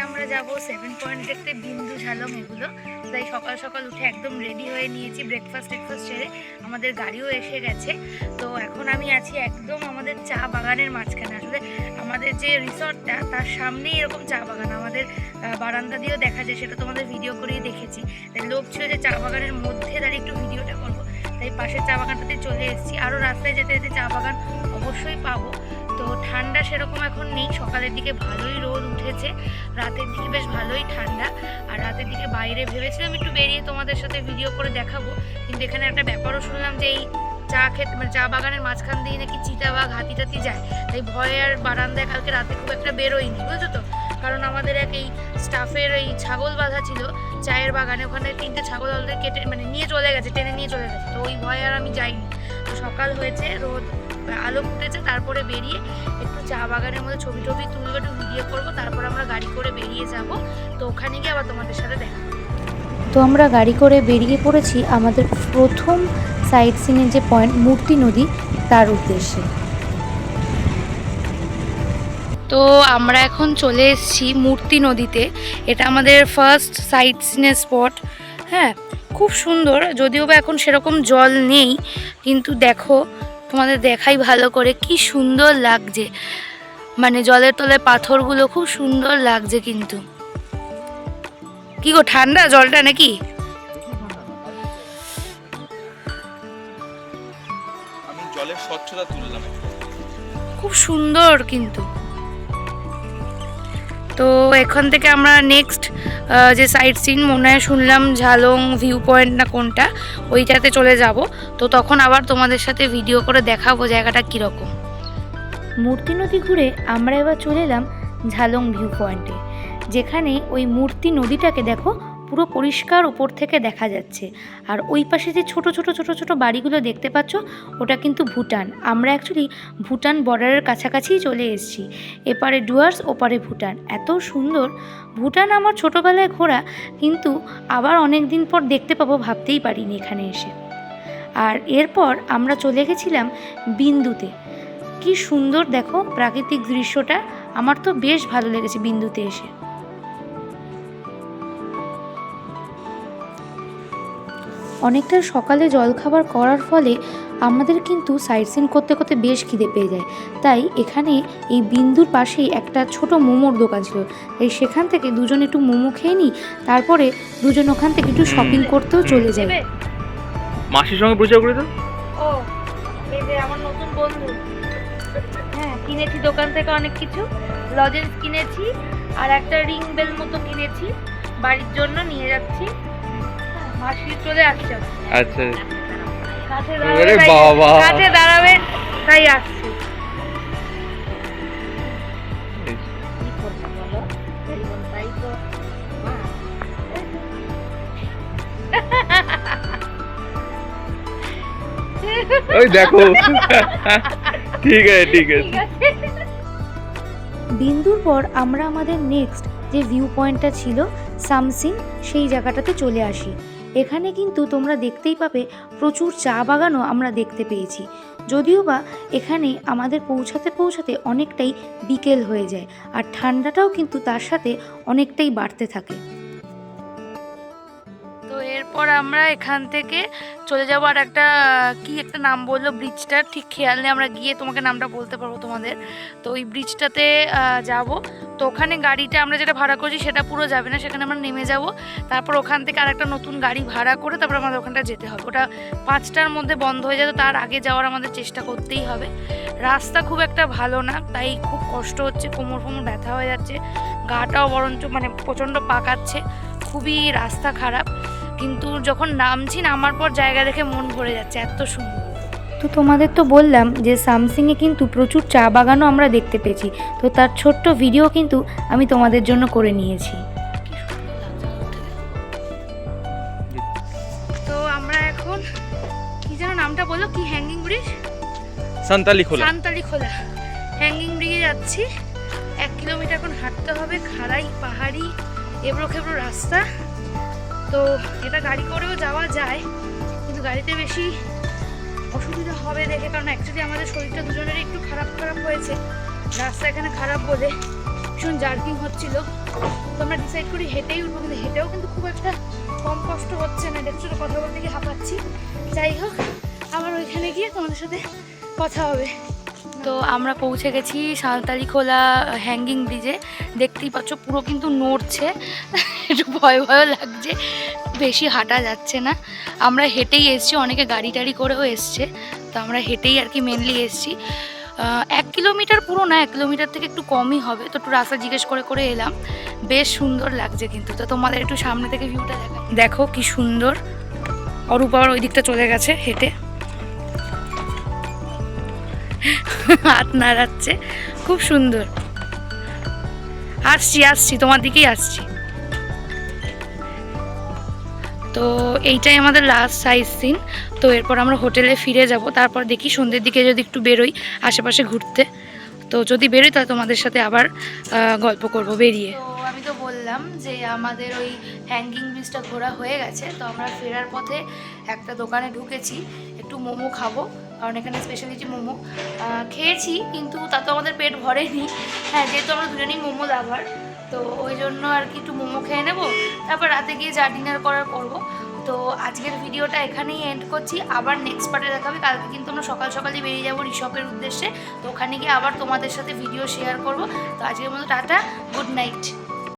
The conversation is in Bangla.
আমরা যাব 7 পয়েন্ট দেখতে, বিন্দু ঝালং এগুলো। তাই সকাল সকাল উঠে একদম রেডি হয়ে নিয়েছি, ব্রেকফাস্ট সেরে আমাদের গাড়িও এসে গেছে। তো এখন আমি আছি একদম আমাদের চা বাগানের মাঝখানে। আসলে আমাদের যে রিসর্টটা তার সামনেই এরকম চা বাগান, আমাদের বারান্দা দিয়েও দেখা যায়, সেটা তোমাদের ভিডিও করেই দেখেছি। তাই লোক ছিল যে চা বাগানের মধ্যে দাঁড়িয়ে একটু ভিডিওটা করবো, তাই পাশের চা বাগানটাতে চলে এসেছি। আরও রাস্তায় যেতে যেতে চা বাগান অবশ্যই পাবো। তো ঠান্ডা সেরকম এখন নেই, সকালের দিকে ভালোই রোদ উঠেছে, রাতের দিকে বেশ ভালোই ঠান্ডা। আর রাতের দিকে বাইরে ভেবেছিলাম একটু বেরিয়ে তোমাদের সাথে ভিডিও করে দেখাবো, কিন্তু এখানে একটা ব্যাপারও শুনলাম যে এই চা খেতে মানে চা বাগানের মাঝখান দিয়ে নাকি চিতাবাঘ হাতি টাতি যায়, তাই ভয়ে আর বারান্দায় কালকে রাতে খুব একটা বেরোয়নি, বুঝছো তো। কারণ আমাদের এই স্টাফের এই ছাগল বাঁধা ছিল চায়ের বাগানে, ওখানে 3টে ছাগল অলরেডি কেটে মানে নিয়ে চলে গেছে, টেনে নিয়ে চলে গেছে, তো ওই ভয়ে আর আমি যাইনি। তো সকাল হয়েছে, রোদ আলো ফুটেছে, তারপরে বেরিয়ে একটু চা বাগানের মধ্যে ছবি তুলবো, একটু ভিডিও করবো, তারপর আমরা গাড়ি করে বেরিয়ে যাব। তো ওখানে গিয়ে আবার তোমাদের সাথে দেখা। তো আমরা গাড়ি করে বেরিয়ে পড়েছি আমাদের প্রথম সাইট সিনের যে পয়েন্ট মূর্তি নদী, তার উদ্দেশ্যে। তো আমরা এখন চলে এসেছি মূর্তি নদীতে। এটা আমাদের ফার্স্ট সাইট সিনের স্পট। হ্যাঁ, খুব সুন্দর, যদিও বা এখন সেরকম জল নেই, কিন্তু দেখো তোমাদের দেখাই ভালো করে, কি সুন্দর লাগছে, মানে জলের তলায় পাথরগুলো খুব সুন্দর লাগছে। কিন্তু কি গো, ঠান্ডা জলটা নাকি? আমি জলের স্বচ্ছতা তুললাম, খুব সুন্দর কিন্তু। তো এখান থেকে আমরা নেক্সট যে সাইট সিন মনে হয় শুনলাম ঝালং ভিউ পয়েন্ট না কোনটা, ওইটাতে চলে যাব। তো তখন আবার তোমাদের সাথে ভিডিও করে দেখাবো জায়গাটা কীরকম। মূর্তি নদী ঘুরে আমরা এবার চলে এলাম ঝালং ভিউ পয়েন্টে, যেখানে ওই মূর্তি নদীটাকে দেখো পুরো পরিষ্কার উপর থেকে দেখা যাচ্ছে। আর ওই পাশে যে ছোট ছোট বাড়িগুলো দেখতে পাচ্ছ, ওটা কিন্তু ভুটান। আমরা অ্যাকচুয়ালি ভুটান বর্ডারের কাছাকাছিই চলে এসেছি, এপারে ডুয়ার্স ওপারে ভুটান। এত সুন্দর ভুটান আমার ছোটোবেলায় ঘোরা, কিন্তু আবার অনেক দিন পর দেখতে পাবো ভাবতেই পারিনি এখানে এসে। আর এরপর আমরা চলে গেছিলাম বিন্দুতে। কি সুন্দর দেখো প্রাকৃতিক দৃশ্যটা, আমার তো বেশ ভালো লেগেছে বিন্দুতে এসে। অনেকটা সকালে জলখাবার করার ফলে আমাদের কিন্তু সাইট সিন করতে করতে বেশ খিদে পেয়ে যায়, তাই এখানে এই বিন্দুর পাশেই একটা ছোট মোমোর দোকান ছিল, তাই সেখান থেকে দুজন একটু মোমো খেয়ে নিই, তারপরে দুজন ওখান থেকে একটু শপিং করতেও চলে যাই। মাসির সঙ্গে পরিচয় করে দাও। ও, এই যে আমার নতুন বন্ধু। হ্যাঁ, কিনেছি দোকান থেকে অনেক কিছু, লজেন্স কিনেছি আর একটা রিং বেল মতো কিনেছি, বাড়ির জন্য নিয়ে যাচ্ছি। মাসি চলে আসছে, আচ্ছা, কাছে দাঁড়াবে তাই আসছে। ওই দেখো, ঠিক আছে। বিন্দুর পর আমরা আমাদের নেক্সট যে ভিউ পয়েন্টটা ছিল সামসিং, সেই জায়গাটাতে চলে আসি। এখানে কিন্তু তোমরা দেখতেই পাবে প্রচুর চা বাগানও আমরা দেখতে পেয়েছি, যদিও বা এখানে আমাদের পৌঁছাতে অনেকটাই বিকেল হয়ে যায়, আর ঠান্ডাটাও কিন্তু তার সাথে অনেকটাই বাড়তে থাকে। তো এরপর আমরা এখান থেকে চলে যাবো আর একটা কি একটা নাম বললো ব্রিজটার, ঠিক খেয়াল নেই, আমরা গিয়ে তোমাকে নামটা বলতে পারবো তোমাদের। তো ওই ব্রিজটাতে যাব। তো ওখানে গাড়িটা আমরা যেটা ভাড়া করছি সেটা পুরো যাবে না, সেখানে আমরা নেমে যাব, তারপর ওখান থেকে আর একটা নতুন গাড়ি ভাড়া করে তারপর আমাদের ওখানটা যেতে হবে। ওটা 5টার মধ্যে বন্ধ হয়ে যায়, তো তার আগে যাওয়ার আমাদের চেষ্টা করতেই হবে। রাস্তা খুব একটা ভালো না, তাই খুব কষ্ট হচ্ছে, কোমর ব্যথা হয়ে যাচ্ছে, গাটাও বরঞ্চ মানে প্রচণ্ড পাকাচ্ছে, খুবই রাস্তা খারাপ। কিন্তু যখন নামার পর জায়গা দেখে মন ভরে যাচ্ছে, এত সুন্দর। তো তোমাদের তো বললাম যে সামসিংয়ে কিন্তু প্রচুর চা বাগানও আমরা দেখতে পেয়েছি, তো তার ছোট্ট ভিডিও কিন্তু আমি তোমাদের জন্য করে নিয়েছি। তো আমরা এখন কি যেন নামটা বললো, কি হ্যাঙ্গিং ব্রিজ, সান্তালি খোলা হ্যাঙ্গিং ব্রিজে যাচ্ছি। 1 কিলোমিটার এখন হাঁটতে হবে, খাড়াই পাহাড়ি এবড়ো খেবড়ো রাস্তা। তো এটা গাড়ি করেও যাওয়া যায়, কিন্তু গাড়িতে বেশি অসুবিধা হবে দেখে, কারণ অ্যাকচুয়ালি আমাদের শরীরটা দুজনেরই একটু খারাপ হয়েছে, রাস্তা এখানে খারাপ বলে ভীষণ জার্কিং হচ্ছিল, তো আমরা ডিসাইড করি হেঁটেই উঠবো, কিন্তু হেঁটেও কিন্তু খুব একটা কম কষ্ট হচ্ছে না, দেখছো তো কথা বলতে গিয়ে হাঁপাচ্ছি। যাই হোক, আবার ওইখানে গিয়ে তোমাদের সাথে কথা হবে। তো আমরা পৌঁছে গেছি সাঁওতালিখোলা হ্যাঙ্গিং ব্রিজে। দেখতেই পাচ্ছ পুরো কিন্তু নড়ছে, একটু ভয় ভয়ও লাগছে, বেশি হাঁটা যাচ্ছে না। আমরা হেঁটেই এসছি, অনেকে গাড়ি টাড়ি করেও এসছে, তো আমরা হেঁটেই আর কি মেনলি এসছি। 1 কিলোমিটার পুরো না, 1 কিলোমিটার থেকে একটু কমই হবে, তো একটু রাস্তা জিজ্ঞেস করে করে এলাম। বেশ সুন্দর লাগছে কিন্তু। তো তোমাদের একটু সামনে থেকে ভিউটা দেখো কি সুন্দর। অরূপ আবার ওই দিকটা চলে গেছে হেঁটে, হাত নাড়াচ্ছে, খুব সুন্দর। আসছি আসছি তোমার দিকেই আসছি। তো এইটাই আমাদের লাস্ট সাইট সিন। তো এরপর আমরা হোটেলে ফিরে যাব, তারপর দেখি সন্ধ্যের দিকে যদি একটু বেরোই আশেপাশে ঘুরতে। তো যদি বেরোই তাহলে তোমাদের সাথে আবার গল্প করব বেরিয়ে। তো আমি তো বললাম যে আমাদের ওই হ্যাঙ্গিং ব্রিজটা ঘোরা হয়ে গেছে, তো আমরা ফেরার পথে একটা দোকানে ঢুকেছি, একটু মোমো খাবো, কারণ এখানে স্পেশালিটি মোমো খেয়েছি, কিন্তু তাতে আমাদের পেট ভরেনি। হ্যাঁ, যেহেতু আমরা দুজনেই মোমো লাভার, তো ওই জন্য আর কি একটু মোমো খেয়ে নেবো, তারপর রাতে গিয়ে যা ডিনার করার করবো। তো আজকের ভিডিওটা এখানেই এন্ড করছি, আবার নেক্সট পার্টে দেখাবে। কালকে কিন্তু আমরা সকাল সকালই বেরিয়ে যাবো ঋষভের উদ্দেশ্যে, তো ওখানে গিয়ে আবার তোমাদের সাথে ভিডিও শেয়ার করব। তো আজকের মতো টাটা, গুড নাইট।